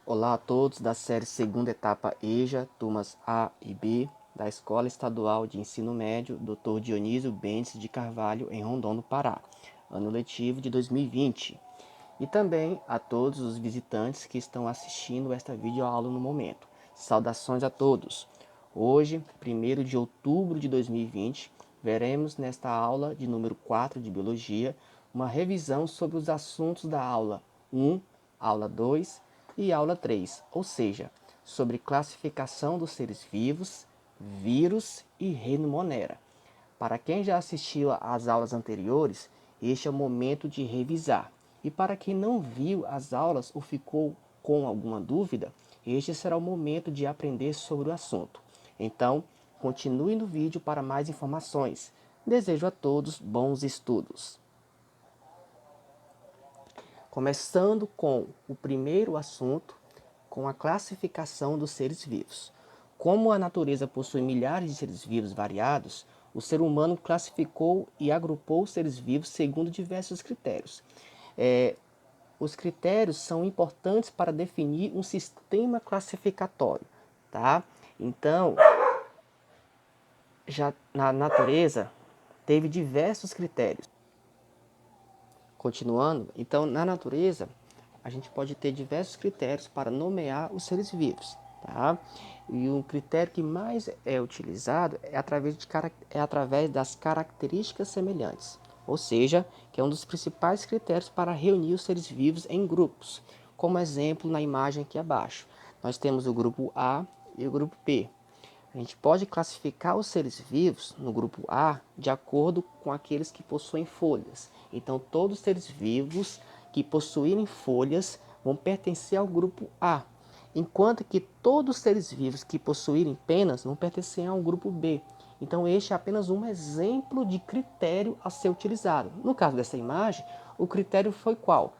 Olá a todos da série Segunda Etapa EJA, turmas A e B, da Escola Estadual de Ensino Médio Dr. Dionísio Bentes de Carvalho, em Rondon, no Pará, ano letivo de 2020. E também a todos os visitantes que estão assistindo esta videoaula no momento. Saudações a todos! Hoje, 1º de outubro de 2020, veremos nesta aula de número 4 de Biologia uma revisão sobre os assuntos da aula 1, aula 2 e aula 3, ou seja, sobre classificação dos seres vivos, vírus e reino Monera. Para quem já assistiu às aulas anteriores, este é o momento de revisar. E para quem não viu as aulas ou ficou com alguma dúvida, este será o momento de aprender sobre o assunto. Então, continue no vídeo para mais informações. Desejo a todos bons estudos. Começando com o primeiro assunto, com a classificação dos seres vivos. Como a natureza possui milhares de seres vivos variados, o ser humano classificou e agrupou os seres vivos segundo diversos critérios. Os critérios são importantes para definir um sistema classificatório, tá? Então, já na natureza, teve diversos critérios. Continuando, então na natureza a gente pode ter diversos critérios para nomear os seres vivos, tá? E o critério que mais é utilizado é através das características semelhantes, ou seja, que é um dos principais critérios para reunir os seres vivos em grupos. Como exemplo, na imagem aqui abaixo, nós temos o grupo A e o grupo B. A gente pode classificar os seres vivos no grupo A de acordo com aqueles que possuem folhas. Então, todos os seres vivos que possuírem folhas vão pertencer ao grupo A, enquanto que todos os seres vivos que possuírem penas vão pertencer ao grupo B. Então, este é apenas um exemplo de critério a ser utilizado. No caso dessa imagem, o critério foi qual?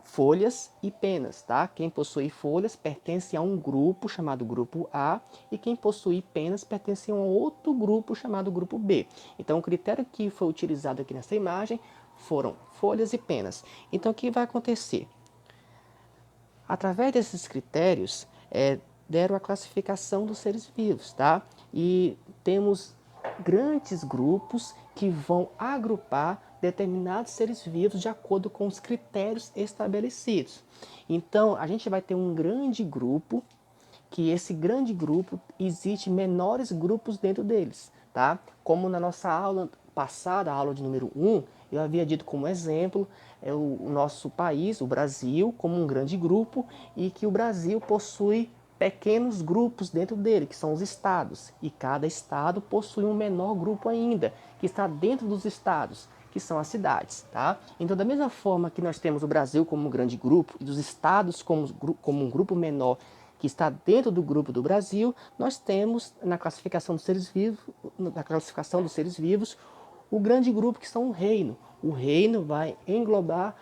Folhas e penas, tá? Quem possui folhas pertence a um grupo chamado grupo A e quem possui penas pertence a um outro grupo chamado grupo B. Então, o critério que foi utilizado aqui nessa imagem foram folhas e penas. Então, o que vai acontecer? Através desses critérios, deram a classificação dos seres vivos, tá? E temos grandes grupos que vão agrupar determinados seres vivos de acordo com os critérios estabelecidos. Então, a gente vai ter um grande grupo, que esse grande grupo existe menores grupos dentro deles, tá? Como na nossa aula passada, a aula de número 1, eu havia dito como exemplo o nosso país, o Brasil, como um grande grupo e que o Brasil possui pequenos grupos dentro dele, que são os estados, e cada estado possui um menor grupo ainda, que está dentro dos estados, que são as cidades, tá? Então, da mesma forma que nós temos o Brasil como um grande grupo e os estados como um grupo menor que está dentro do grupo do Brasil, nós temos na classificação dos seres vivos, o grande grupo que são o reino. O reino vai englobar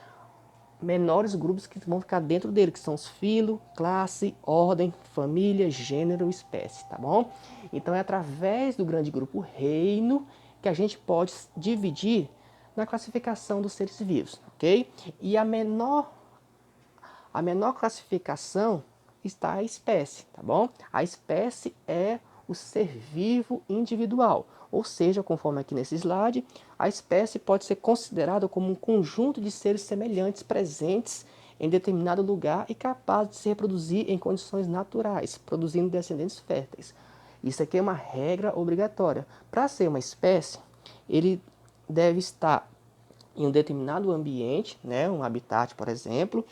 menores grupos que vão ficar dentro dele, que são os filo, classe, ordem, família, gênero, espécie, tá bom? Então é através do grande grupo reino que a gente pode dividir na classificação dos seres vivos, ok? E a menor classificação está a espécie, tá bom? A espécie é o ser vivo individual, ou seja, conforme aqui nesse slide, a espécie pode ser considerada como um conjunto de seres semelhantes presentes em determinado lugar e capazes de se reproduzir em condições naturais, produzindo descendentes férteis. Isso aqui é uma regra obrigatória. Para ser uma espécie, ele deve estar em um determinado ambiente, né, um habitat, por exemplo,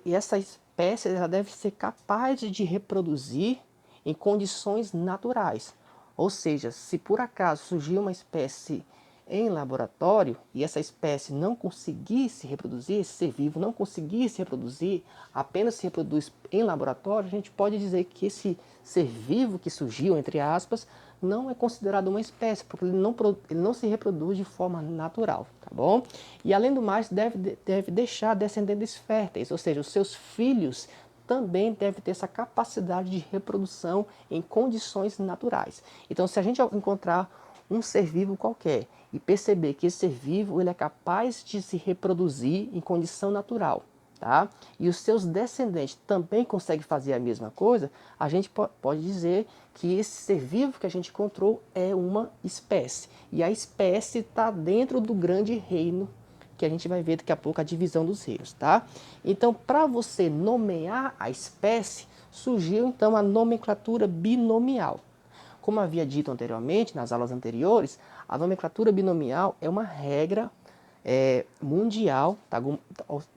e essa espécie ela deve ser capaz de reproduzir em condições naturais. Ou seja, se por acaso surgir uma espécie em laboratório e essa espécie não conseguir se reproduzir, esse ser vivo não conseguir se reproduzir, apenas se reproduz em laboratório, a gente pode dizer que esse ser vivo que surgiu, entre aspas, não é considerado uma espécie, porque ele não se reproduz de forma natural, tá bom? E além do mais, deve deixar descendentes férteis, ou seja, os seus filhos também devem ter essa capacidade de reprodução em condições naturais. Então, se a gente encontrar um ser vivo qualquer e perceber que esse ser vivo ele é capaz de se reproduzir em condição natural, tá? E os seus descendentes também conseguem fazer a mesma coisa, a gente pode dizer que esse ser vivo que a gente encontrou é uma espécie. E a espécie está dentro do grande reino, que a gente vai ver daqui a pouco a divisão dos reinos, tá? Então, para você nomear a espécie, surgiu então a nomenclatura binomial. Como havia dito anteriormente, nas aulas anteriores, a nomenclatura binomial é uma regra mundial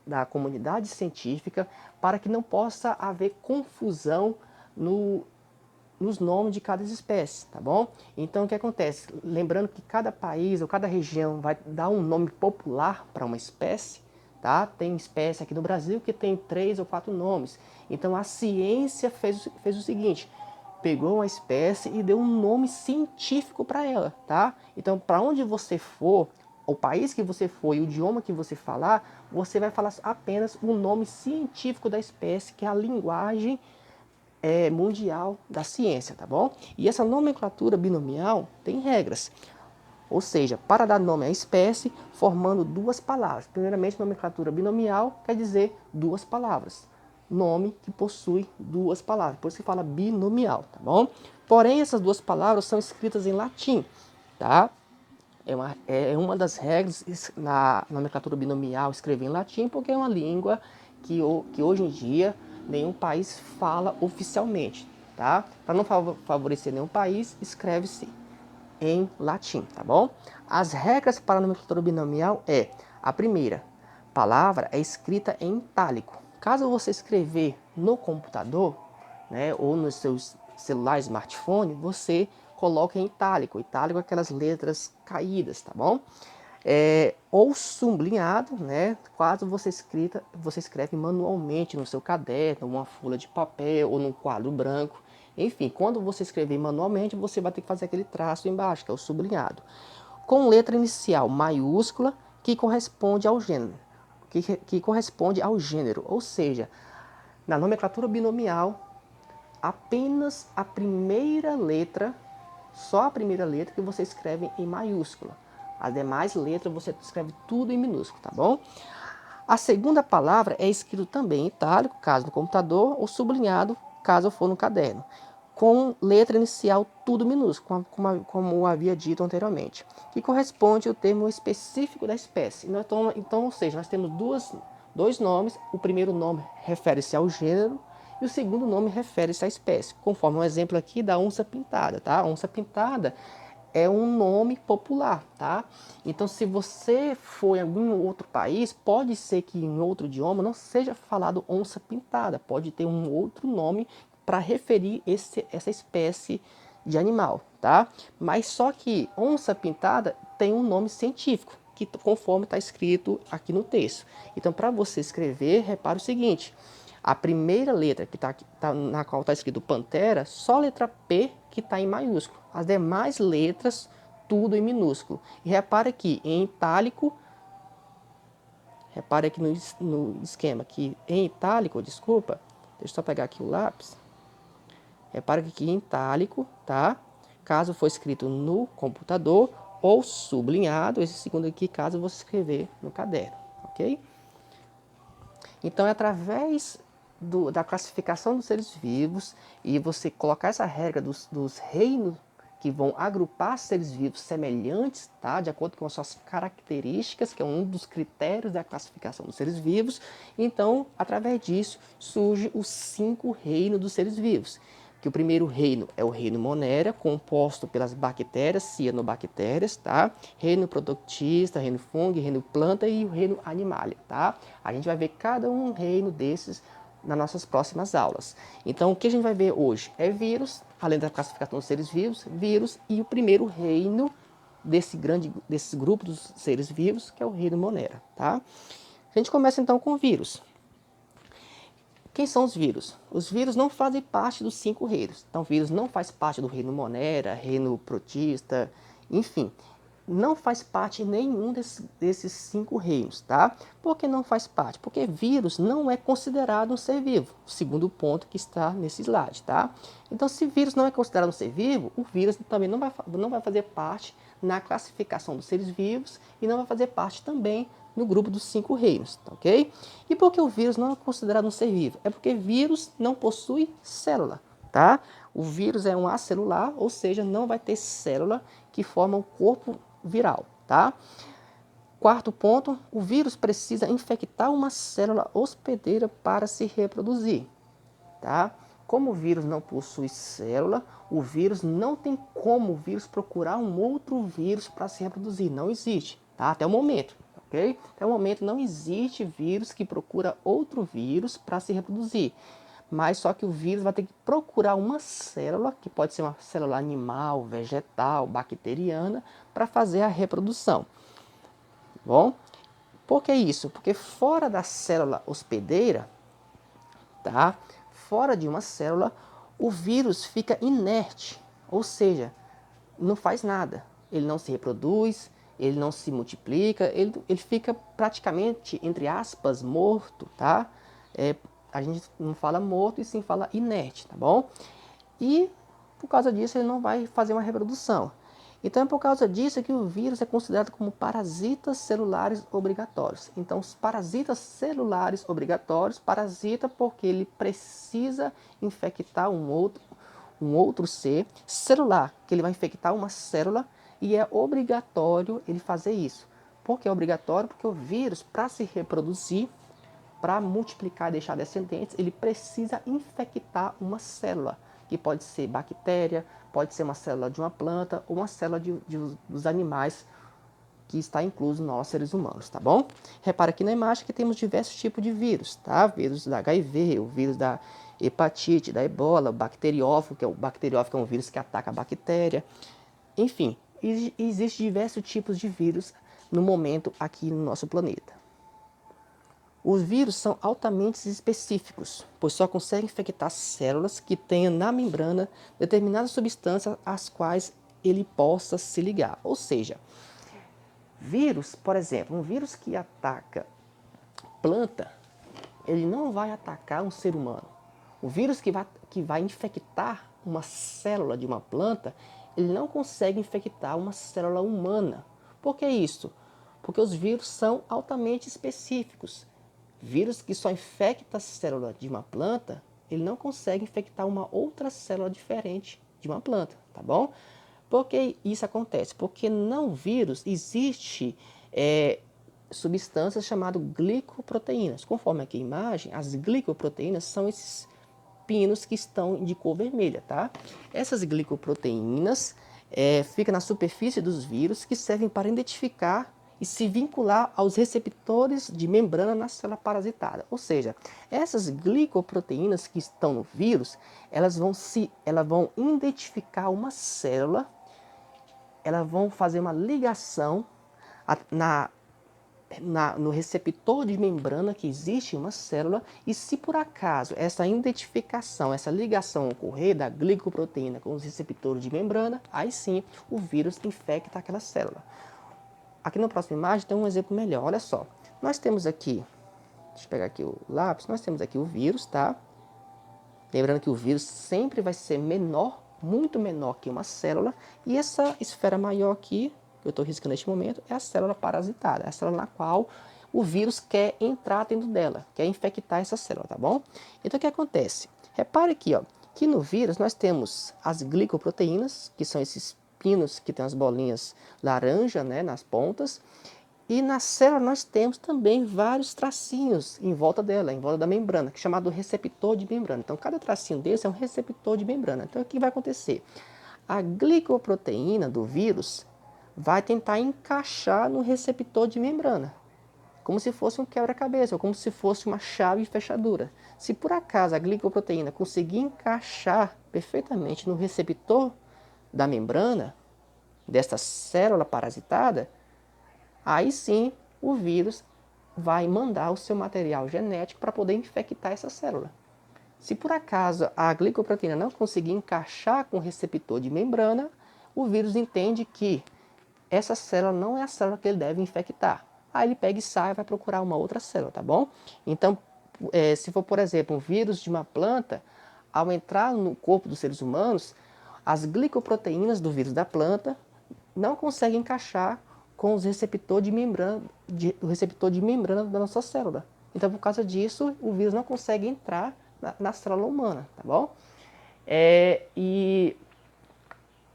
da comunidade científica para que não possa haver confusão nos nomes de cada espécie, tá bom? Então o que acontece? Lembrando que cada país ou cada região vai dar um nome popular para uma espécie, tá? Tem espécie aqui no Brasil que tem 3 ou 4 nomes. Então a ciência fez o seguinte: pegou uma espécie e deu um nome científico para ela, tá? Então para onde você for, o país que você for e o idioma que você falar, você vai falar apenas o nome científico da espécie, que é a linguagem mundial da ciência, tá bom? E essa nomenclatura binomial tem regras. Ou seja, para dar nome à espécie, formando duas palavras. Primeiramente, nomenclatura binomial quer dizer duas palavras. Nome que possui duas palavras. Por isso que fala binomial, tá bom? Porém, essas duas palavras são escritas em latim, tá? É uma das regras na nomenclatura binomial escrever em latim, porque é uma língua que hoje em dia nenhum país fala oficialmente, tá? Para não favorecer nenhum país, escreve-se em latim, tá bom? As regras para a nomenclatura binomial a primeira palavra é escrita em itálico. Caso você escrever no computador, né, ou no seu celular, smartphone, você coloca em itálico. Itálico é aquelas letras caídas, tá bom? Ou sublinhado, né? Caso você escreve manualmente no seu caderno, numa folha de papel ou num quadro branco. Enfim, quando você escrever manualmente, você vai ter que fazer aquele traço embaixo, que é o sublinhado. Com letra inicial maiúscula, que corresponde ao gênero. Que corresponde ao gênero. Ou seja, na nomenclatura binomial, apenas a primeira letra, só a primeira letra que você escreve em maiúscula. As demais letras você escreve tudo em minúsculo, tá bom? A segunda palavra é escrito também em itálico, caso no computador, ou sublinhado, caso for no caderno, com letra inicial tudo minúsculo, como havia dito anteriormente, que corresponde ao termo específico da espécie. Então, ou seja, nós temos dois nomes. O primeiro nome refere-se ao gênero e o segundo nome refere-se à espécie, conforme um exemplo aqui da onça pintada, tá? A onça pintada é um nome popular, tá? Então, se você for em algum outro país, pode ser que em outro idioma não seja falado onça pintada, pode ter um outro nome para referir essa espécie de animal, tá? Mas só que onça pintada tem um nome científico, que conforme está escrito aqui no texto. Então, para você escrever, repare o seguinte: a primeira letra na qual está escrito pantera, só a letra P que está em maiúsculo. As demais letras, tudo em minúsculo. E repare aqui, em itálico, repare aqui no esquema, que em itálico, desculpa, deixa eu só pegar aqui o lápis. Repare que aqui em itálico, tá? Caso for escrito no computador, ou sublinhado, esse segundo aqui, caso você escrever no caderno, ok? Então, é através da classificação dos seres vivos e você colocar essa regra dos reinos que vão agrupar seres vivos semelhantes, tá? De acordo com as suas características, que é um dos critérios da classificação dos seres vivos. Então, através disso, surge os 5 reinos dos seres vivos. Que o primeiro reino é o reino Monera, composto pelas bactérias, cianobactérias, tá? Reino protoctista, reino fungo, reino planta e o reino animalia, tá? A gente vai ver cada um reino desses nas nossas próximas aulas. Então, o que a gente vai ver hoje é vírus, além da classificação dos seres vivos, vírus e o primeiro reino desses grupos dos seres vivos, que é o reino Monera, tá? A gente começa então com o vírus. Quem são os vírus? Os vírus não fazem parte dos 5 reinos. Então, o vírus não faz parte do reino Monera, reino protista, enfim. Não faz parte nenhum desses 5 reinos, tá? Por que não faz parte? Porque vírus não é considerado um ser vivo, segundo o ponto que está nesse slide, tá? Então, se vírus não é considerado um ser vivo, o vírus também não vai fazer parte na classificação dos seres vivos e não vai fazer parte também no grupo dos 5 reinos, tá ok? E por que o vírus não é considerado um ser vivo? É porque vírus não possui célula, tá? O vírus é um acelular, ou seja, não vai ter célula que forma o corpo viral, tá? Quarto ponto, o vírus precisa infectar uma célula hospedeira para se reproduzir, tá? Como o vírus não possui célula, o vírus não tem como o vírus procurar um outro vírus para se reproduzir, não existe, tá? Até o momento, ok? Até o momento não existe vírus que procura outro vírus para se reproduzir, mas só que o vírus vai ter que procurar uma célula, que pode ser uma célula animal, vegetal, bacteriana, para fazer a reprodução. Bom, por que isso? Porque fora da célula hospedeira, tá? Fora de uma célula, o vírus fica inerte, ou seja, não faz nada. Ele não se reproduz, ele não se multiplica, ele fica praticamente, entre aspas, morto, tá? A gente não fala morto e sim fala inerte, tá bom? E por causa disso ele não vai fazer uma reprodução. Então é por causa disso que o vírus é considerado como parasitas celulares obrigatórios. Então os parasitas celulares obrigatórios, parasita porque ele precisa infectar um outro ser celular, que ele vai infectar uma célula e é obrigatório ele fazer isso. Por que é obrigatório? Porque o vírus, para se reproduzir, para multiplicar e deixar descendentes, ele precisa infectar uma célula, que pode ser bactéria, pode ser uma célula de uma planta ou uma célula dos animais que está incluso nós, seres humanos, tá bom? Repara aqui na imagem que temos diversos tipos de vírus, tá? Vírus da HIV, o vírus da hepatite, da ebola, o bacteriófago, que é um vírus que ataca a bactéria. Enfim, existem diversos tipos de vírus no momento aqui no nosso planeta. Os vírus são altamente específicos, pois só conseguem infectar células que tenham na membrana determinadas substâncias às quais ele possa se ligar. Ou seja, vírus, por exemplo, um vírus que ataca planta, ele não vai atacar um ser humano. O vírus que vai infectar uma célula de uma planta, ele não consegue infectar uma célula humana. Por que isso? Porque os vírus são altamente específicos. Vírus que só infecta a célula de uma planta, ele não consegue infectar uma outra célula diferente de uma planta, tá bom? Por que isso acontece? Porque no vírus existe substâncias chamadas glicoproteínas. Conforme aqui a imagem, as glicoproteínas são esses pinos que estão de cor vermelha, tá? Essas glicoproteínas ficam na superfície dos vírus que servem para identificar e se vincular aos receptores de membrana na célula parasitada. Ou seja, essas glicoproteínas que estão no vírus, elas vão identificar uma célula, elas vão fazer uma ligação no receptor de membrana que existe uma célula, e se por acaso essa identificação, essa ligação ocorrer da glicoproteína com os receptores de membrana, aí sim o vírus infecta aquela célula. Aqui na próxima imagem tem um exemplo melhor, olha só. Nós temos aqui, deixa eu pegar aqui o lápis, nós temos aqui o vírus, tá? Lembrando que o vírus sempre vai ser menor, muito menor que uma célula, e essa esfera maior aqui, que eu estou riscando neste momento, é a célula parasitada, é a célula na qual o vírus quer entrar dentro dela, quer infectar essa célula, tá bom? Então o que acontece? Repare aqui, ó, que no vírus nós temos as glicoproteínas, que são esses pinos que tem as bolinhas laranja, né, nas pontas, e na célula nós temos também vários tracinhos em volta dela, em volta da membrana, que é chamado receptor de membrana. Então cada tracinho desse é um receptor de membrana. Então o que vai acontecer? A glicoproteína do vírus vai tentar encaixar no receptor de membrana, como se fosse um quebra-cabeça, ou como se fosse uma chave e fechadura. Se por acaso a glicoproteína conseguir encaixar perfeitamente no receptor da membrana, desta célula parasitada, aí sim o vírus vai mandar o seu material genético para poder infectar essa célula. Se por acaso a glicoproteína não conseguir encaixar com o receptor de membrana, o vírus entende que essa célula não é a célula que ele deve infectar. Aí ele pega e sai e vai procurar uma outra célula, tá bom? Então, se for, por exemplo, um vírus de uma planta, ao entrar no corpo dos seres humanos, as glicoproteínas do vírus da planta não consegue encaixar com os receptores de membrana, o receptor de membrana da nossa célula. Então, por causa disso, o vírus não consegue entrar na célula humana, tá bom? E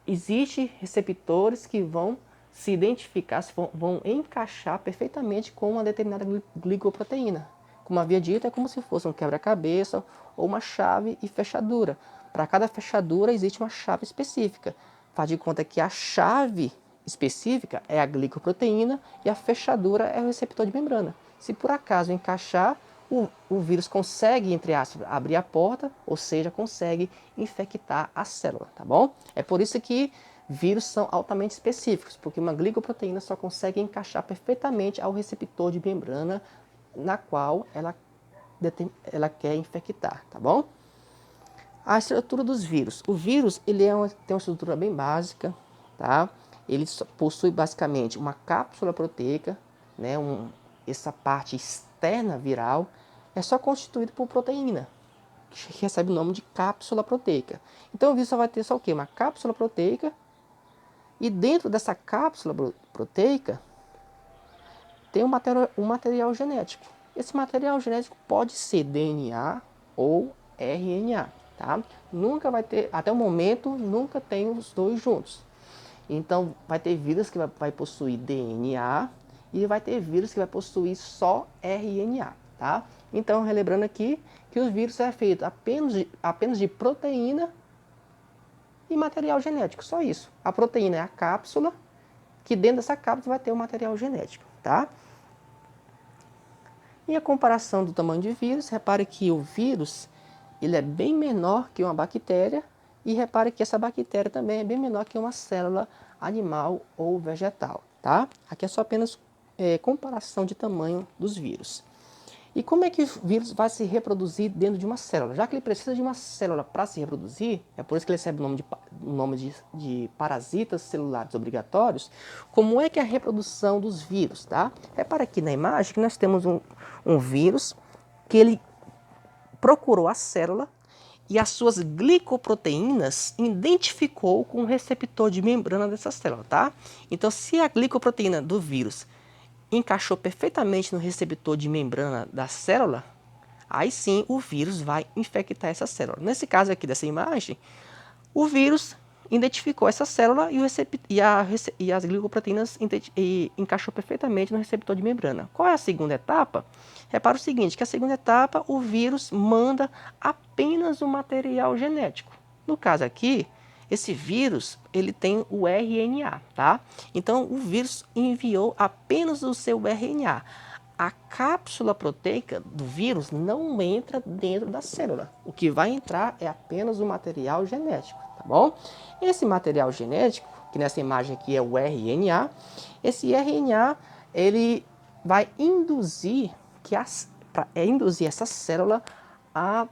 existem receptores que vão se identificar, vão encaixar perfeitamente com uma determinada glicoproteína. Como havia dito, é como se fosse um quebra-cabeça ou uma chave e fechadura. Para cada fechadura existe uma chave específica. Faz de conta que a chave específica é a glicoproteína e a fechadura é o receptor de membrana. Se por acaso encaixar, o vírus consegue, entre aspas, abrir a porta, ou seja, consegue infectar a célula, tá bom? É por isso que vírus são altamente específicos, porque uma glicoproteína só consegue encaixar perfeitamente ao receptor de membrana na qual ela quer infectar, tá bom? A estrutura dos vírus. O vírus ele tem uma estrutura bem básica, tá? Ele possui basicamente uma cápsula proteica, né? Essa parte externa viral é só constituída por proteína, que recebe o nome de cápsula proteica. Então o vírus só vai ter só o quê? Uma cápsula proteica, e dentro dessa cápsula proteica tem um material genético. Esse material genético pode ser DNA ou RNA, tá? Nunca vai ter, até o momento, nunca tem os dois juntos. Então vai ter vírus que vai possuir DNA e vai ter vírus que vai possuir só RNA, tá? Então, relembrando aqui que os vírus é feito apenas de proteína e material genético, só isso. A proteína é a cápsula, que dentro dessa cápsula vai ter o material genético, tá? E a comparação do tamanho de vírus, repare que o vírus ele é bem menor que uma bactéria, e repare que essa bactéria também é bem menor que uma célula animal ou vegetal, tá? Aqui é só apenas comparação de tamanho dos vírus. E como é que o vírus vai se reproduzir dentro de uma célula? Já que ele precisa de uma célula para se reproduzir, é por isso que ele recebe o nome de parasitas celulares obrigatórios. Como é que é a reprodução dos vírus, tá? Repara aqui na imagem que nós temos um vírus que ele procurou a célula e as suas glicoproteínas identificou com o receptor de membrana dessa célula, tá? Então, se a glicoproteína do vírus encaixou perfeitamente no receptor de membrana da célula, aí sim o vírus vai infectar essa célula. Nesse caso aqui dessa imagem, o vírus identificou essa célula e as glicoproteínas encaixou perfeitamente no receptor de membrana. Qual é a segunda etapa? Repara o seguinte, que a segunda etapa o vírus manda apenas o material genético. No caso aqui, esse vírus ele tem o RNA, tá? Então o vírus enviou apenas o seu RNA. A cápsula proteica do vírus não entra dentro da célula. O que vai entrar é apenas o material genético, tá bom? Esse material genético, que nessa imagem aqui é o RNA, esse RNA ele vai induzir essa célula a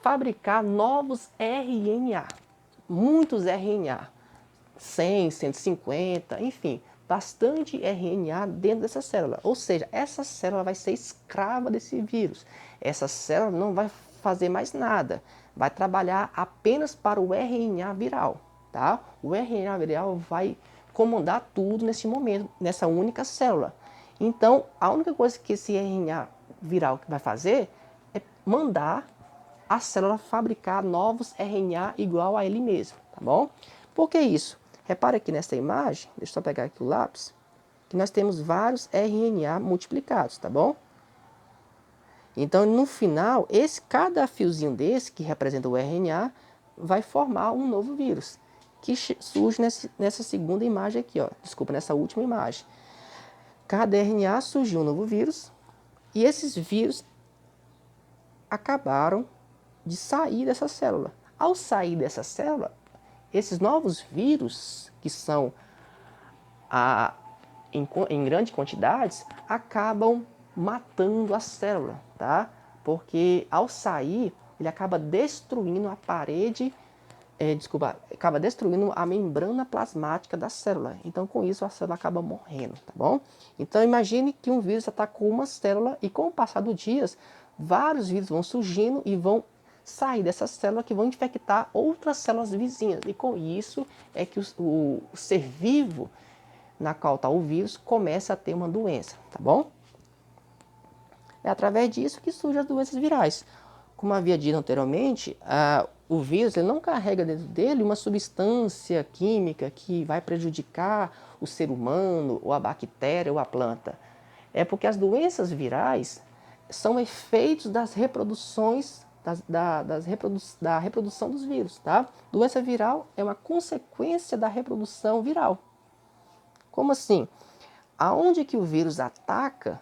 fabricar novos RNA, muitos RNA, 100, 150, enfim, bastante RNA dentro dessa célula. Ou seja, essa célula vai ser escrava desse vírus. Essa célula não vai fazer mais nada, vai trabalhar apenas para o RNA viral, tá? O RNA viral vai comandar tudo nesse momento, nessa única célula. Então, a única coisa que esse RNA viral vai fazer é mandar a célula fabricar novos RNA igual a ele mesmo, tá bom? Por que isso? Repare aqui nessa imagem, deixa eu só pegar aqui o lápis, que nós temos vários RNA multiplicados, tá bom? Então, no final, cada fiozinho desse, que representa o RNA, vai formar um novo vírus, que surge nessa segunda imagem aqui, ó. Desculpa, nessa última imagem. Cada RNA surgiu um novo vírus, e esses vírus acabaram de sair dessa célula. Ao sair dessa célula, esses novos vírus, que são em grandes quantidades, acabam matando a célula, tá? Porque ao sair, ele acaba destruindo a parede, acaba destruindo a membrana plasmática da célula. Então, com isso, a célula acaba morrendo, tá bom? Então, imagine que um vírus atacou uma célula e, com o passar dos dias, vários vírus vão surgindo e vão sair dessa célula que vão infectar outras células vizinhas. E com isso é que o ser vivo na qual está o vírus começa a ter uma doença, tá bom? É através disso que surgem as doenças virais. Como havia dito anteriormente, o vírus ele não carrega dentro dele uma substância química que vai prejudicar o ser humano, ou a bactéria, ou a planta. É porque as doenças virais são efeitos das reproduções, da reprodução dos vírus. Tá? Doença viral é uma consequência da reprodução viral. Como assim? Aonde que o vírus ataca,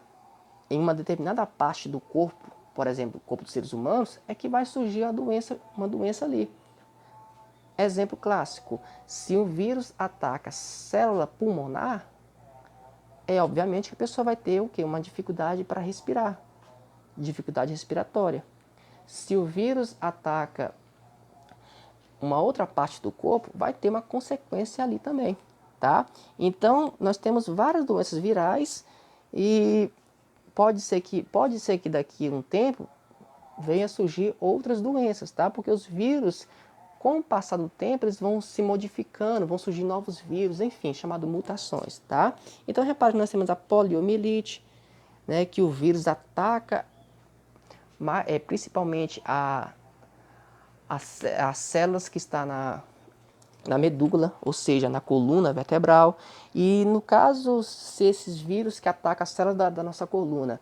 em uma determinada parte do corpo, por exemplo, o corpo dos seres humanos, é que vai surgir uma doença ali. Exemplo clássico, se um vírus ataca a célula pulmonar, obviamente que a pessoa vai ter o quê? Uma dificuldade para respirar, dificuldade respiratória. Se o vírus ataca uma outra parte do corpo, vai ter uma consequência ali também, tá? Então, nós temos várias doenças virais e pode ser que daqui a um tempo venha a surgir outras doenças, tá? Porque os vírus, com o passar do tempo, eles vão se modificando, vão surgir novos vírus, enfim, chamado mutações, tá? Então, repare que nós temos a poliomielite, né, que o vírus ataca principalmente as células que estão na medula, ou seja, na coluna vertebral. E no caso, se esses vírus que atacam as células da nossa coluna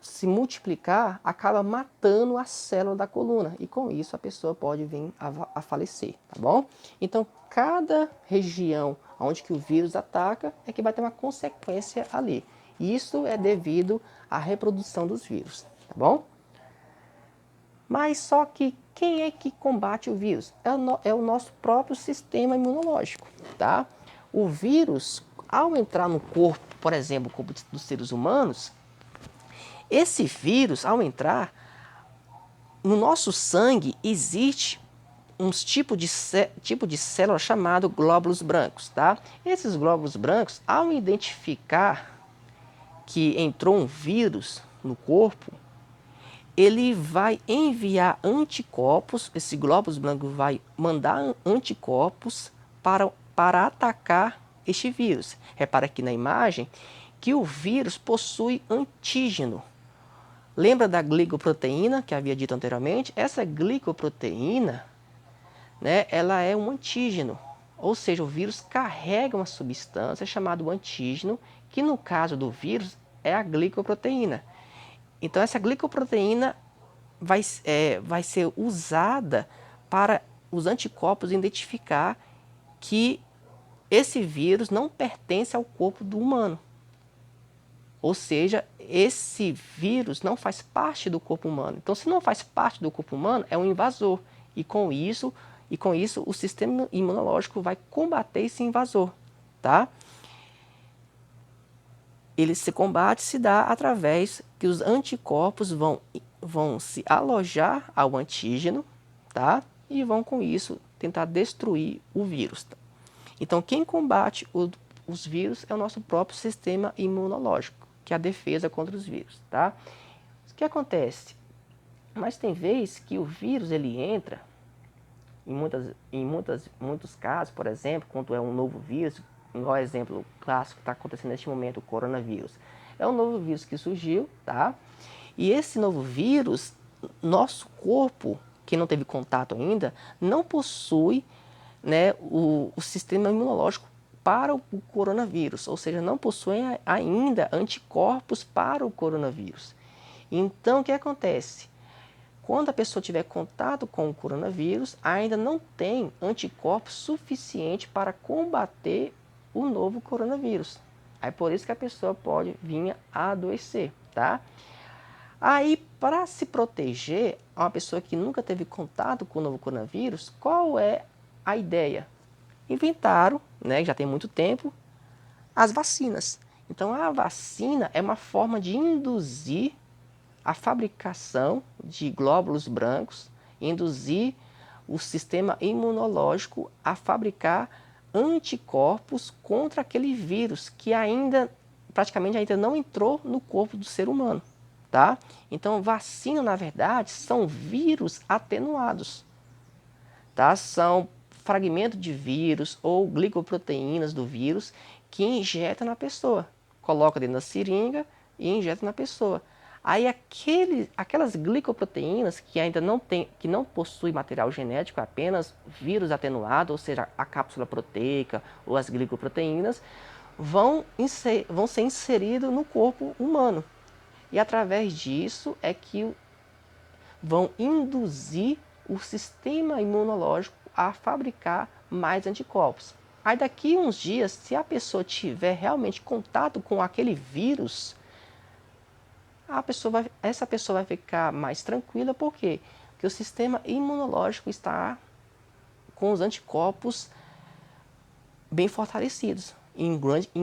se multiplicar, acaba matando a célula da coluna. E com isso a pessoa pode vir a falecer, tá bom? Então, cada região onde que o vírus ataca é que vai ter uma consequência ali. Isso é devido à reprodução dos vírus, tá bom? Mas só que quem é que combate o vírus? É o nosso próprio sistema imunológico, tá? O vírus, ao entrar no corpo, por exemplo, o corpo dos seres humanos, esse vírus, ao entrar, no nosso sangue existe uns tipo de célula chamado glóbulos brancos, tá? Esses glóbulos brancos, ao identificar que entrou um vírus no corpo, ele vai enviar anticorpos, esse glóbulos brancos vai mandar anticorpos para atacar este vírus. Repara aqui na imagem que o vírus possui antígeno. Lembra da glicoproteína que havia dito anteriormente? Essa glicoproteína, né, ela é um antígeno, ou seja, o vírus carrega uma substância chamada antígeno, que no caso do vírus é a glicoproteína. Então essa glicoproteína vai ser usada para os anticorpos identificar que esse vírus não pertence ao corpo do humano. Ou seja, esse vírus não faz parte do corpo humano. Então, se não faz parte do corpo humano, é um invasor. E com isso o sistema imunológico vai combater esse invasor, tá? Ele se dá através que os anticorpos vão se alojar ao antígeno, tá? E vão com isso tentar destruir o vírus. Tá? Então, quem combate os vírus é o nosso próprio sistema imunológico, que é a defesa contra os vírus, tá? O que acontece? Mas tem vezes que o vírus ele entra, em muitos casos, por exemplo, quando é um novo vírus, igual exemplo clássico que está acontecendo neste momento, o coronavírus. É um novo vírus que surgiu, tá? E esse novo vírus, nosso corpo, que não teve contato ainda, não possui, né, o sistema imunológico para o coronavírus, ou seja, não possui ainda anticorpos para o coronavírus. Então, o que acontece? Quando a pessoa tiver contato com o coronavírus, ainda não tem anticorpos suficiente para combater o novo coronavírus. Aí por isso que a pessoa pode vir a adoecer, tá? Aí, para se proteger, uma pessoa que nunca teve contato com o novo coronavírus, qual é a ideia? Inventaram, né, já tem muito tempo, as vacinas. Então, a vacina é uma forma de induzir a fabricação de glóbulos brancos, induzir o sistema imunológico a fabricar anticorpos contra aquele vírus que praticamente ainda não entrou no corpo do ser humano, tá? Então, vacina, na verdade, são vírus atenuados, tá? São fragmentos de vírus ou glicoproteínas do vírus que injeta na pessoa. Coloca dentro da seringa e injeta na pessoa. Aí aquelas glicoproteínas que ainda não tem, que não possui material genético, apenas vírus atenuado, ou seja, a cápsula proteica ou as glicoproteínas, vão ser inseridos no corpo humano. E através disso é que vão induzir o sistema imunológico a fabricar mais anticorpos. Aí daqui uns dias, se a pessoa tiver realmente contato com aquele vírus, essa pessoa vai ficar mais tranquila, por quê? Porque o sistema imunológico está com os anticorpos bem fortalecidos, em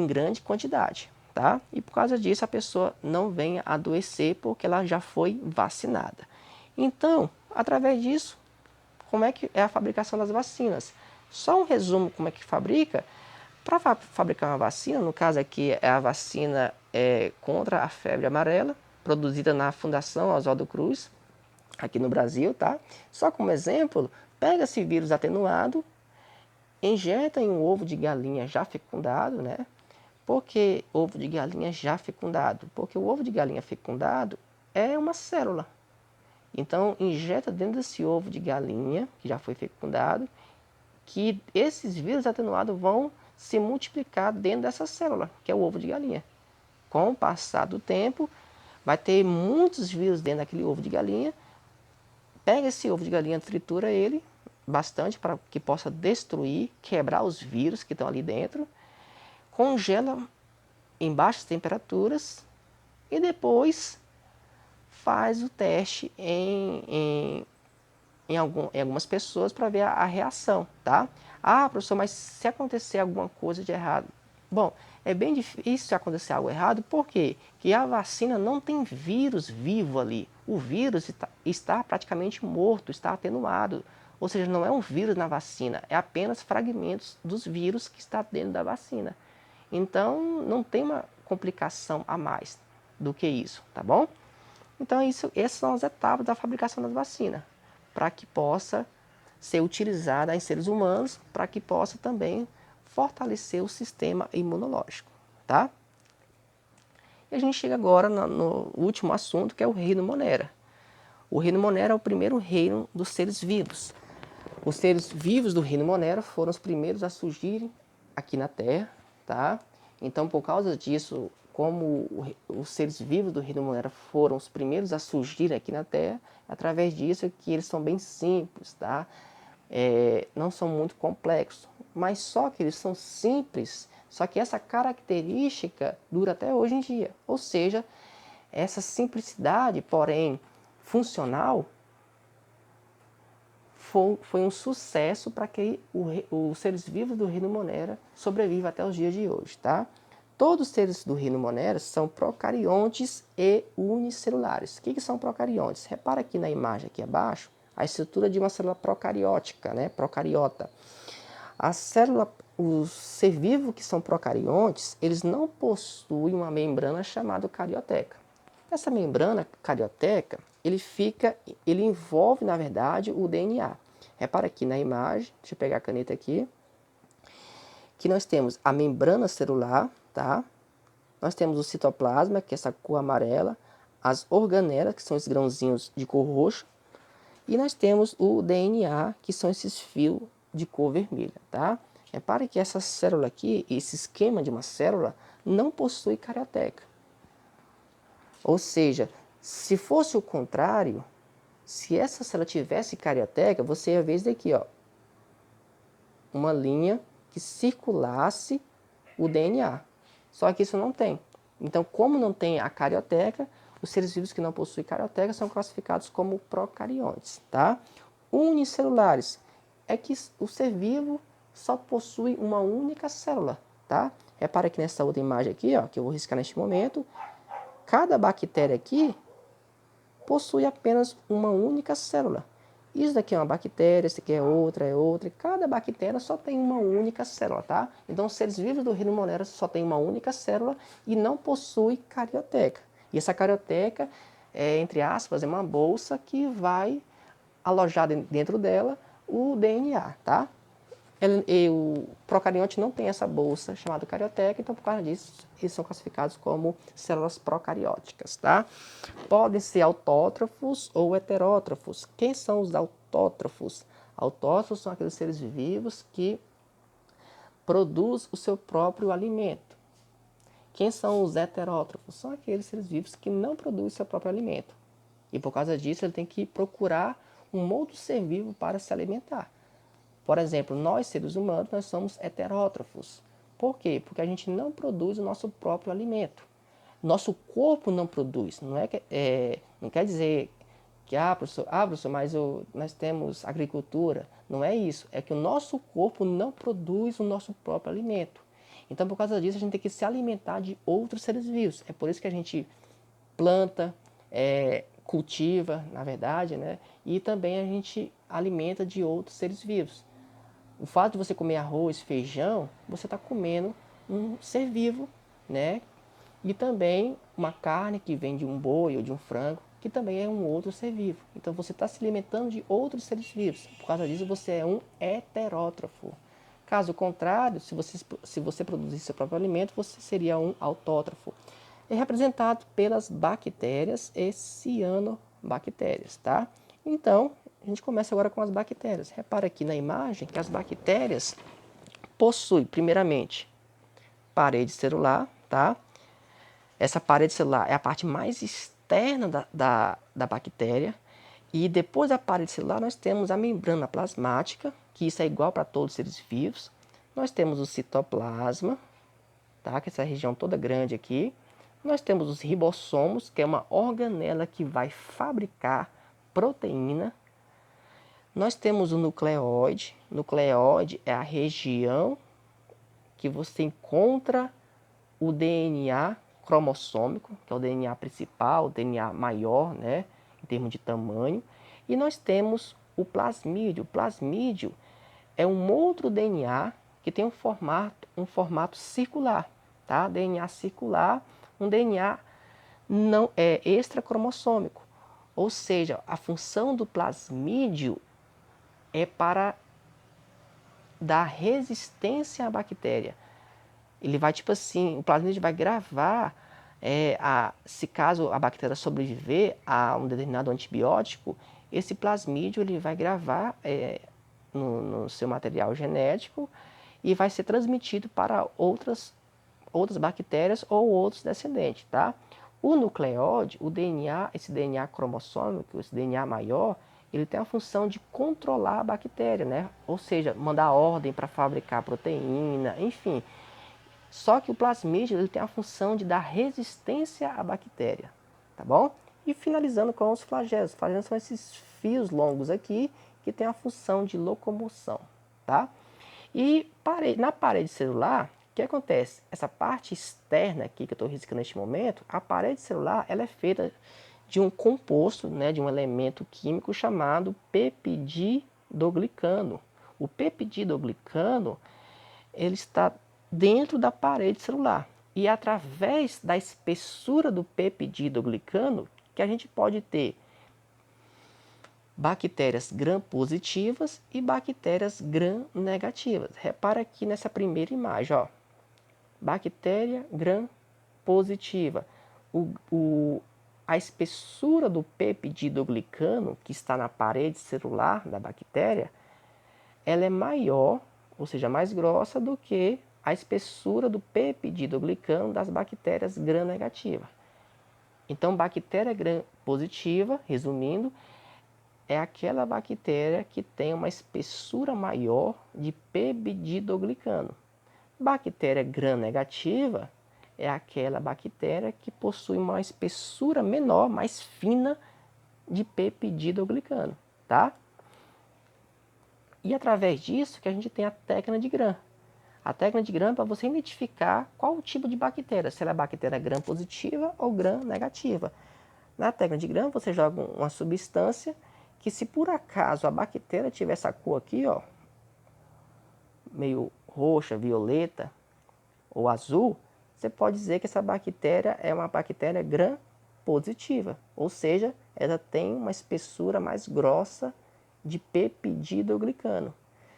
grande quantidade. Tá? E por causa disso a pessoa não vem adoecer porque ela já foi vacinada. Então, através disso, como é que é a fabricação das vacinas? Só um resumo como é que fabrica. Para fabricar uma vacina, no caso aqui é a vacina contra a febre amarela, produzida na Fundação Oswaldo Cruz, aqui no Brasil, tá? Só como exemplo, pega esse vírus atenuado, injeta em um ovo de galinha já fecundado, né? Por que ovo de galinha já fecundado? Porque o ovo de galinha fecundado é uma célula. Então, injeta dentro desse ovo de galinha, que já foi fecundado, que esses vírus atenuados vão se multiplicar dentro dessa célula, que é o ovo de galinha. Com o passar do tempo, vai ter muitos vírus dentro daquele ovo de galinha. Pega esse ovo de galinha, tritura ele bastante para que possa destruir, quebrar os vírus que estão ali dentro. Congela em baixas temperaturas e depois faz o teste em algumas pessoas para ver a reação, tá? Ah, professor, mas se acontecer alguma coisa de errado? Bom, é bem difícil acontecer algo errado, por quê? Porque a vacina não tem vírus vivo ali. O vírus está praticamente morto, está atenuado. Ou seja, não é um vírus na vacina, é apenas fragmentos dos vírus que está dentro da vacina. Então, não tem uma complicação a mais do que isso, tá bom? Então, essas são as etapas da fabricação das vacinas, para que possa ser utilizada em seres humanos, para que possa também fortalecer o sistema imunológico, tá? E a gente chega agora no último assunto, que é o reino Monera. O reino Monera é o primeiro reino dos seres vivos. Os seres vivos do reino Monera foram os primeiros a surgirem aqui na Terra, tá? Então, por causa disso, como os seres vivos do reino Monera foram os primeiros a surgir aqui na Terra, através disso é que eles são bem simples, tá? Não são muito complexos, mas só que eles são simples, só que essa característica dura até hoje em dia. Ou seja, essa simplicidade, porém funcional, foi um sucesso para que os seres vivos do reino Monera sobrevivam até os dias de hoje, tá? Todos os seres do reino Monera são procariontes e unicelulares. O que são procariontes? Repara aqui na imagem aqui abaixo, a estrutura de uma célula procariótica, né? Procariota. Os seres vivos que são procariontes, eles não possuem uma membrana chamada carioteca. Essa membrana carioteca, ele envolve, na verdade, o DNA. Repara aqui na imagem, deixa eu pegar a caneta aqui, que nós temos a membrana celular, tá? Nós temos o citoplasma, que é essa cor amarela, as organelas, que são esses grãozinhos de cor roxa, e nós temos o DNA, que são esses fios de cor vermelha, tá? Repare que essa célula aqui, esse esquema de uma célula, não possui carioteca. Ou seja, se fosse o contrário, se essa célula tivesse carioteca, você ia ver isso daqui, ó, uma linha que circulasse o DNA. Só que isso não tem. Então, como não tem a carioteca, os seres vivos que não possuem carioteca são classificados como procariontes, tá? Unicelulares é que o ser vivo só possui uma única célula, tá? Repara que nessa outra imagem aqui, ó, que eu vou riscar neste momento, cada bactéria aqui possui apenas uma única célula. Isso daqui é uma bactéria, isso aqui é outra, e cada bactéria só tem uma única célula, tá? Então, os seres vivos do reino Monera só tem uma única célula e não possui carioteca. E essa carioteca, entre aspas, é uma bolsa que vai alojar dentro dela o DNA, tá? O procarionte não tem essa bolsa chamada carioteca, então por causa disso eles são classificados como células procarióticas, tá? Podem ser autótrofos ou heterótrofos. Quem são os autótrofos? Autótrofos são aqueles seres vivos que produzem o seu próprio alimento. Quem são os heterótrofos? São aqueles seres vivos que não produzem seu próprio alimento. E por causa disso ele tem que procurar um outro ser vivo para se alimentar. Por exemplo, nós seres humanos, nós somos heterótrofos. Por quê? Porque a gente não produz o nosso próprio alimento. Nosso corpo não produz. Não quer dizer que, professor, mas nós temos agricultura. Não é isso. É que o nosso corpo não produz o nosso próprio alimento. Então, por causa disso, a gente tem que se alimentar de outros seres vivos. É por isso que a gente planta, cultiva, na verdade, né? E também a gente alimenta de outros seres vivos. O fato de você comer arroz, feijão, você está comendo um ser vivo, né? E também uma carne que vem de um boi ou de um frango, que também é um outro ser vivo. Então você está se alimentando de outros seres vivos. Por causa disso você é um heterótrofo. Caso contrário, se você produzisse seu próprio alimento, você seria um autótrofo. É representado pelas bactérias e cianobactérias, tá? Então, a gente começa agora com as bactérias. Repara aqui na imagem que as bactérias possuem, primeiramente, parede celular, tá? Essa parede celular é a parte mais externa da bactéria. E depois da parede celular nós temos a membrana plasmática, que isso é igual para todos os seres vivos. Nós temos o citoplasma, tá? Que é essa região toda grande aqui. Nós temos os ribossomos, que é uma organela que vai fabricar proteína. Nós temos o nucleóide. O nucleóide é a região que você encontra o DNA cromossômico, que é o DNA principal, o DNA maior, né, em termos de tamanho. E nós temos o plasmídio. O plasmídio é um outro DNA que tem um formato circular, tá? DNA circular, um DNA não é extracromossômico. Ou seja, a função do plasmídio é para dar resistência à bactéria. Ele vai, tipo assim, o plasmídio vai gravar, se caso a bactéria sobreviver a um determinado antibiótico, esse plasmídio ele vai gravar no seu material genético e vai ser transmitido para outras bactérias ou outros descendentes, tá? O nucleóide, o DNA, esse DNA cromossômico, esse DNA maior, ele tem a função de controlar a bactéria, né? Ou seja, mandar ordem para fabricar proteína, enfim. Só que o plasmídio ele tem a função de dar resistência à bactéria, tá bom? E finalizando com os flagelos. Os flagelos são esses fios longos aqui que tem a função de locomoção, tá? E na parede celular, o que acontece? Essa parte externa aqui que eu estou riscando neste momento, a parede celular ela é feita de um composto, né, de um elemento químico chamado peptidoglicano. O peptidoglicano ele está dentro da parede celular. E é através da espessura do peptidoglicano que a gente pode ter bactérias gram-positivas e bactérias gram-negativas. Repara aqui nessa primeira imagem, ó. Bactéria gram-positiva. A espessura do peptidoglicano, que está na parede celular da bactéria, ela é maior, ou seja, mais grossa do que a espessura do peptidoglicano das bactérias gram-negativas. Então, bactéria gram-positiva, resumindo, é aquela bactéria que tem uma espessura maior de peptidoglicano. Bactéria gram-negativa é aquela bactéria que possui uma espessura menor, mais fina de peptidoglicano, tá? E através disso que a gente tem a técnica de Gram. A técnica de Gram é para você identificar qual o tipo de bactéria, se ela é bactéria gram-positiva ou gram-negativa. Na técnica de Gram você joga uma substância que se por acaso a bactéria tiver essa cor aqui, ó, meio roxa, violeta ou azul, você pode dizer que essa bactéria é uma bactéria gram-positiva, ou seja, ela tem uma espessura mais grossa de peptidoglicano.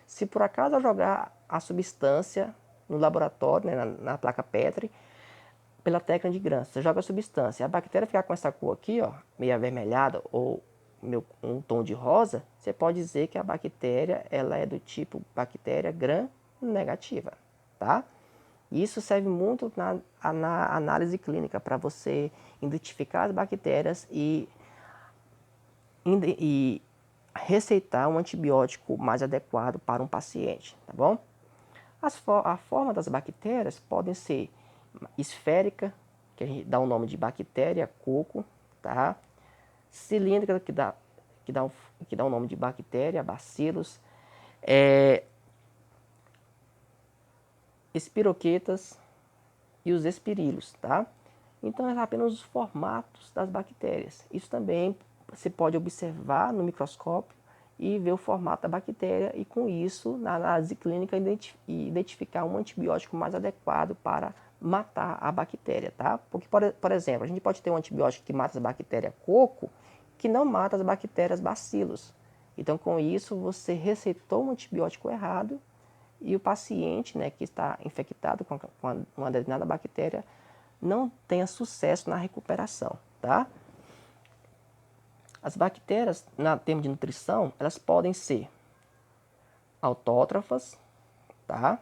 Se por acaso eu jogar a substância no laboratório, né, na placa Petri, pela técnica de Gram, você joga a substância, a bactéria ficar com essa cor aqui, ó, meio avermelhada ou um tom de rosa, você pode dizer que a bactéria ela é do tipo bactéria Gram negativa, tá? Isso serve muito na análise clínica para você identificar as bactérias e receitar um antibiótico mais adequado para um paciente, tá bom? A forma das bactérias podem ser esférica, que a gente dá o nome de bactéria coco, tá? Cilíndrica, que dá o nome de bactéria, bacillus, espiroquetas e os espirilos, tá? Então, é apenas os formatos das bactérias. Isso também você pode observar no microscópio e ver o formato da bactéria e, com isso, na análise clínica, identificar um antibiótico mais adequado para matar a bactéria, tá? Porque, por exemplo, a gente pode ter um antibiótico que mata as bactérias coco, que não mata as bactérias bacilos. Então, com isso, você receitou um antibiótico errado e o paciente, né, que está infectado com uma determinada bactéria não tenha sucesso na recuperação, tá? As bactérias, na termos de nutrição, elas podem ser autótrofas, tá?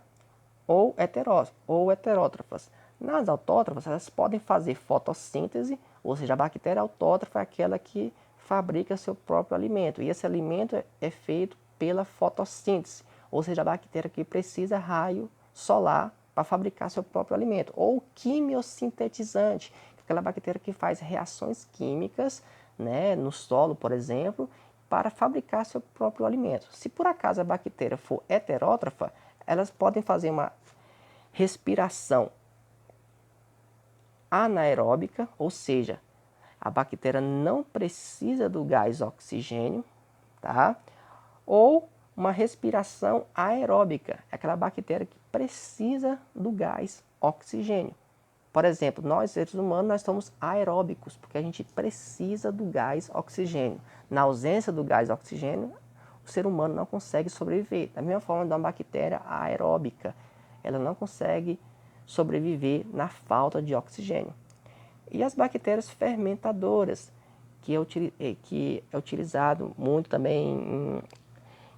Ou heterótrofas. Nas autótrofas, elas podem fazer fotossíntese, ou seja, a bactéria autótrofa é aquela que fabrica seu próprio alimento. E esse alimento é feito pela fotossíntese, ou seja, a bactéria que precisa raio solar para fabricar seu próprio alimento. Ou quimiosintetizante, aquela bactéria que faz reações químicas, né, no solo, por exemplo, para fabricar seu próprio alimento. Se por acaso a bactéria for heterótrofa, elas podem fazer uma respiração anaeróbica, ou seja, a bactéria não precisa do gás oxigênio, tá? Ou uma respiração aeróbica, aquela bactéria que precisa do gás oxigênio. Por exemplo, nós seres humanos nós somos aeróbicos, porque a gente precisa do gás oxigênio. Na ausência do gás oxigênio, o ser humano não consegue sobreviver. Da mesma forma, uma bactéria aeróbica, ela não consegue sobreviver na falta de oxigênio. E as bactérias fermentadoras, que é utilizado muito também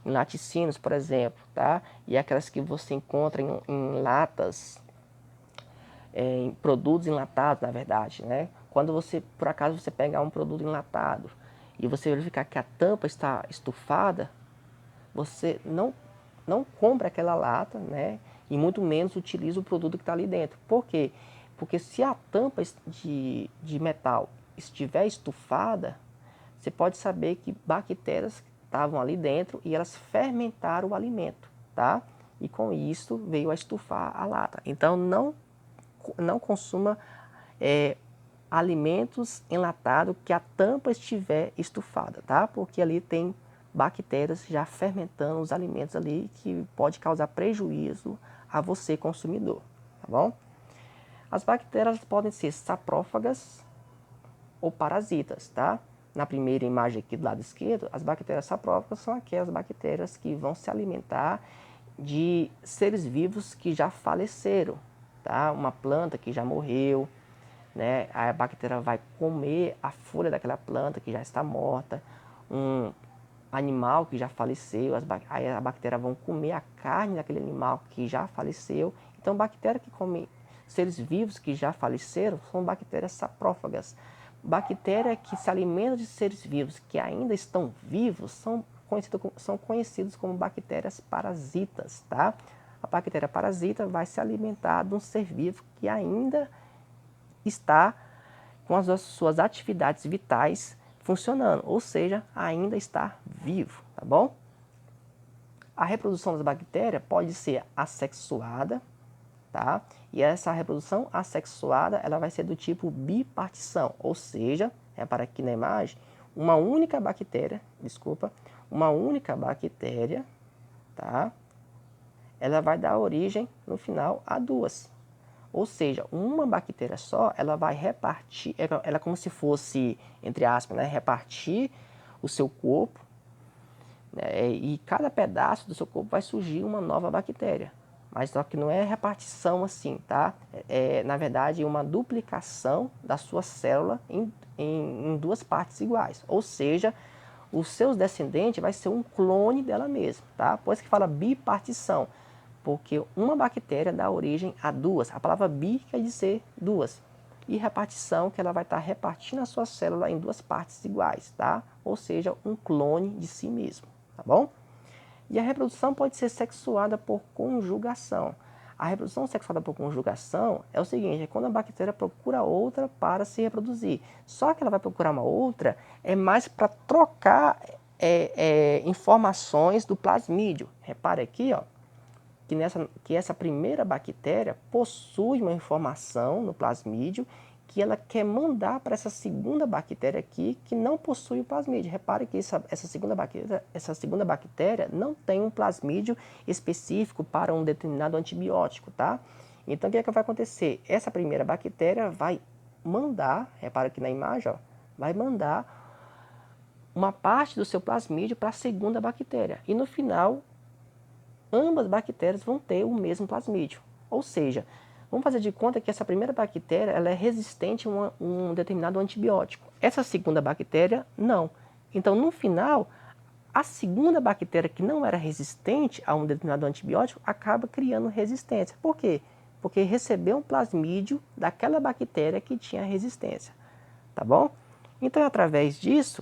em laticínios, por exemplo, tá? E aquelas que você encontra em latas, em produtos enlatados, na verdade, né? Quando você, por acaso, você pegar um produto enlatado e você verificar que a tampa está estufada, você não compra aquela lata, né? E muito menos utiliza o produto que está ali dentro. Por quê? Porque se a tampa de metal estiver estufada, você pode saber que bactérias estavam ali dentro e elas fermentaram o alimento, tá? E com isso veio a estufar a lata. Então não consuma alimentos enlatados que a tampa estiver estufada, tá? Porque ali tem bactérias já fermentando os alimentos ali que pode causar prejuízo a você, consumidor, tá bom? As bactérias podem ser saprófagas ou parasitas, tá? Na primeira imagem aqui do lado esquerdo, as bactérias saprófagas são aquelas bactérias que vão se alimentar de seres vivos que já faleceram, tá? Uma planta que já morreu, né? A bactéria vai comer a folha daquela planta que já está morta, um animal que já faleceu, aí a bactéria vão comer a carne daquele animal que já faleceu. Então, bactérias que comem seres vivos que já faleceram são bactérias saprófagas. Bactérias que se alimentam de seres vivos que ainda estão vivos são conhecidos como bactérias parasitas, tá? A bactéria parasita vai se alimentar de um ser vivo que ainda está com as suas atividades vitais funcionando, ou seja, ainda está vivo, tá bom? A reprodução das bactérias pode ser assexuada, tá? E essa reprodução assexuada, ela vai ser do tipo bipartição, ou seja, repara aqui na imagem, uma única bactéria, tá? Ela vai dar origem, no final, a duas. Ou seja, uma bactéria só, ela vai repartir, ela é como se fosse, entre aspas, né, repartir o seu corpo né? E cada pedaço do seu corpo vai surgir uma nova bactéria. Mas só que não é repartição assim, tá? Na verdade, uma duplicação da sua célula em duas partes iguais. Ou seja, os seus descendentes vai ser um clone dela mesma, tá? Por isso que fala bipartição, porque uma bactéria dá origem a duas. A palavra bi quer dizer duas. E repartição, que ela vai estar repartindo a sua célula em duas partes iguais, tá? Ou seja, um clone de si mesmo, tá bom? E a reprodução pode ser sexuada por conjugação. A reprodução sexuada por conjugação é o seguinte, é quando a bactéria procura outra para se reproduzir. Só que ela vai procurar uma outra é mais para trocar informações do plasmídio. Repare aqui, ó, que essa primeira bactéria possui uma informação no plasmídio que ela quer mandar para essa segunda bactéria aqui que não possui o plasmídio. Repare que essa segunda bactéria não tem um plasmídio específico para um determinado antibiótico, tá? Então o que é que vai acontecer? Essa primeira bactéria vai mandar, repare aqui na imagem, ó, vai mandar uma parte do seu plasmídio para a segunda bactéria. E no final, ambas bactérias vão ter o mesmo plasmídio. Ou seja, vamos fazer de conta que essa primeira bactéria ela é resistente a um determinado antibiótico. Essa segunda bactéria, não. Então, no final, a segunda bactéria que não era resistente a um determinado antibiótico acaba criando resistência. Por quê? Porque recebeu um plasmídio daquela bactéria que tinha resistência. Tá bom? Então, é através disso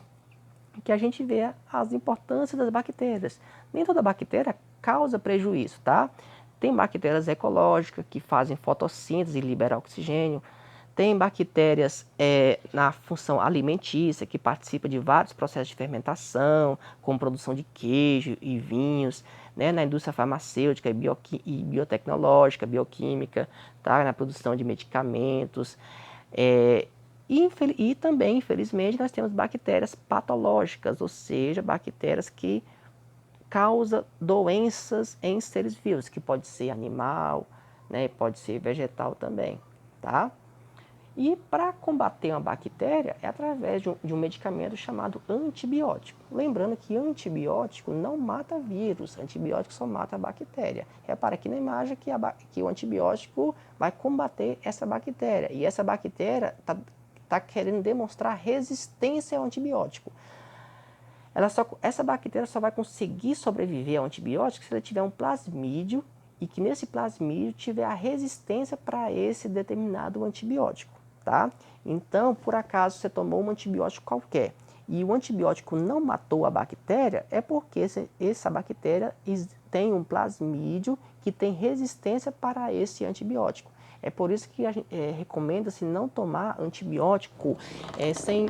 que a gente vê as importâncias das bactérias. Nem toda bactéria causa prejuízo, tá? Tem bactérias ecológicas que fazem fotossíntese e liberam oxigênio. Tem bactérias na função alimentícia que participam de vários processos de fermentação, como produção de queijo e vinhos, né? Na indústria farmacêutica e biotecnológica, bioquímica, tá? Na produção de medicamentos. E também, infelizmente, nós temos bactérias patológicas, ou seja, bactérias que causam doenças em seres vivos, que pode ser animal, né, pode ser vegetal também, tá? E para combater uma bactéria é através de um medicamento chamado antibiótico. Lembrando que antibiótico não mata vírus, antibiótico só mata a bactéria. Repara aqui na imagem que o antibiótico vai combater essa bactéria. E essa bactéria está querendo demonstrar resistência ao antibiótico. Essa bactéria só vai conseguir sobreviver ao antibiótico se ela tiver um plasmídio e que nesse plasmídio tiver a resistência para esse determinado antibiótico, tá? Então, por acaso você tomou um antibiótico qualquer e o antibiótico não matou a bactéria, é porque essa bactéria tem um plasmídio que tem resistência para esse antibiótico. É por isso que recomenda-se não tomar antibiótico sem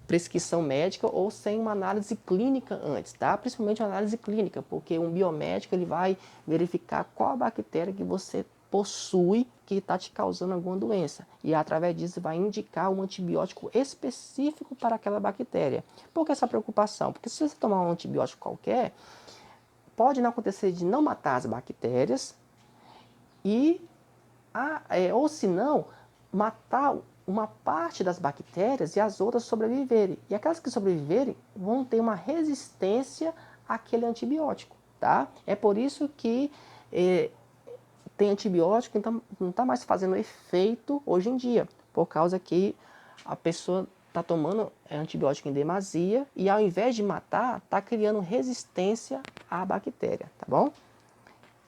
prescrição médica ou sem uma análise clínica antes, tá? Principalmente uma análise clínica, porque um biomédico ele vai verificar qual a bactéria que você possui que está te causando alguma doença. E através disso vai indicar um antibiótico específico para aquela bactéria. Por que essa preocupação? Porque se você tomar um antibiótico qualquer, pode não acontecer de não matar as bactérias ou se não, matar uma parte das bactérias e as outras sobreviverem. E aquelas que sobreviverem vão ter uma resistência àquele antibiótico, tá? É por isso que tem antibiótico que não está mais fazendo efeito hoje em dia, por causa que a pessoa está tomando antibiótico em demasia e ao invés de matar, está criando resistência à bactéria, tá bom?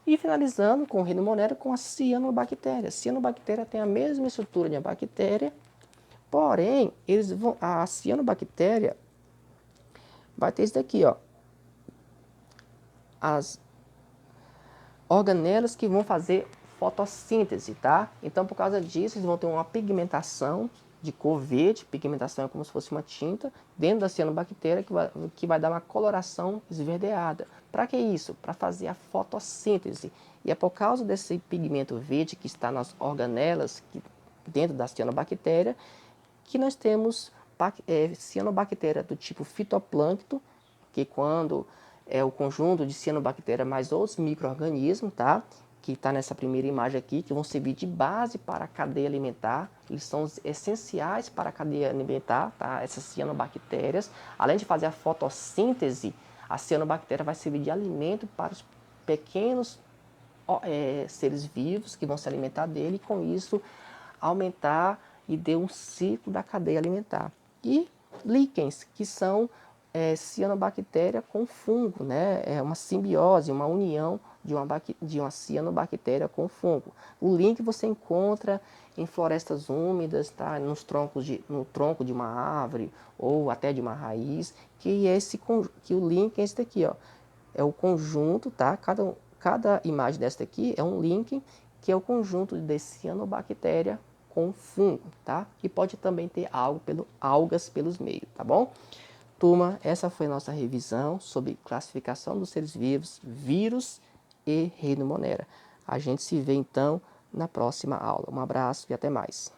E finalizando com o reino monero com a cianobactéria. A cianobactéria tem a mesma estrutura de uma bactéria, porém, a cianobactéria vai ter isso daqui, ó. As organelas que vão fazer fotossíntese, tá? Então, por causa disso, eles vão ter uma pigmentação de cor verde, pigmentação é como se fosse uma tinta, dentro da cianobactéria que vai dar uma coloração esverdeada. Para que isso? Para fazer a fotossíntese. E é por causa desse pigmento verde que está nas organelas dentro da cianobactéria que nós temos cianobactéria do tipo fitoplâncton, que quando é o conjunto de cianobactéria mais outros micro-organismos, tá? Que está nessa primeira imagem aqui, que vão servir de base para a cadeia alimentar. Eles são essenciais para a cadeia alimentar, tá? Essas cianobactérias, além de fazer a fotossíntese, A cianobactéria vai servir de alimento para os pequenos seres vivos que vão se alimentar dele, e com isso aumentar e ter um ciclo da cadeia alimentar. E líquens, que são cianobactéria com fungo, né? É uma simbiose, uma união de uma cianobactéria com fungo. O líquen você encontra em florestas úmidas, tá? No tronco de uma árvore ou até de uma raiz, que o líquen é esse daqui, ó. É o conjunto, tá? Cada imagem desta aqui é um líquen, que é o conjunto de cianobactéria com fungo, tá? E pode também ter algas pelos meios, tá bom? Turma, essa foi a nossa revisão sobre classificação dos seres vivos, vírus e reino Monera. A gente se vê então na próxima aula. Um abraço e até mais.